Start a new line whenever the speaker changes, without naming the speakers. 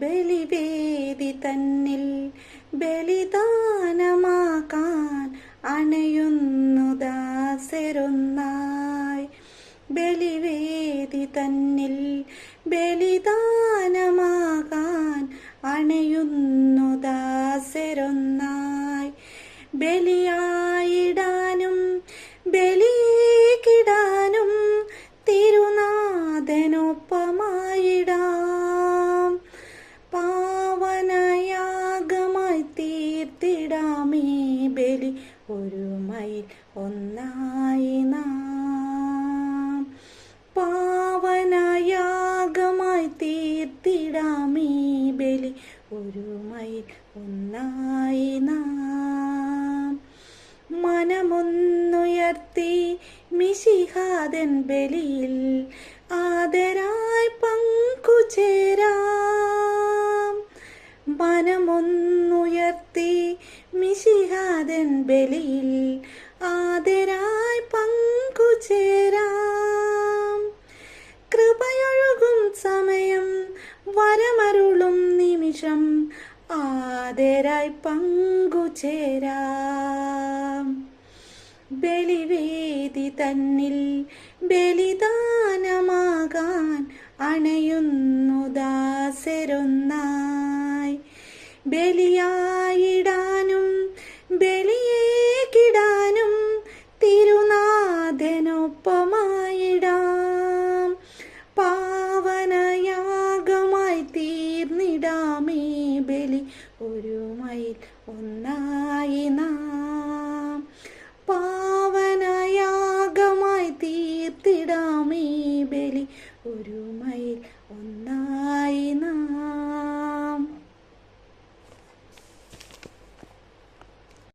ബലിവേദി തന്നിൽ ബലിദാനമാകാൻ അണയുന്നു ദാസരൊന്നായി. ബലിവേദി തന്നിൽ ബലിദാനമാകാൻ അണയുന്നു ദാസരൊന്നായി. ബലിയായിടാനും ബലികിടാനും തിരുനാഥനൊപ്പമായിടാം. പാവനയാഗമായി തീർത്തിടാമീ ബലി ഒരുമയിൽ ഒന്നായി നാം. പാവനയാഗമായി തീർത്തിടാമീ ബലി ഒരുമയിൽ ഒന്നായി നാം. മനമൊന്നുയർത്തി മിശിഹാതൻ ബലിയിൽ ആദരായി പങ്കുചേരാം. മനമൊന്നുയർത്തി മിശിഹാതൻ ബലിയിൽ ആദരായി പങ്കുചേരാം. കൃപയൊഴുകും സമയം വരമരുളും നിമിഷം ആദരായി പങ്കുചേരാം. ബലിവേദി തന്നിൽ ബലിദാനമാകാൻ അണയുന്നു ദാസരൊന്നായി. ബലിയായിടാനും ബലിയേകിടാനും തിരുനാഥനൊപ്പമായിടാം. പാവനയാഗമായി തീർന്നിടാമീ ബലി ഒരുമയിൽ ഒന്നായി നാം. പാവനയാഗമായി തീർത്തിടാമീ ബലി ഒരുമയിൽ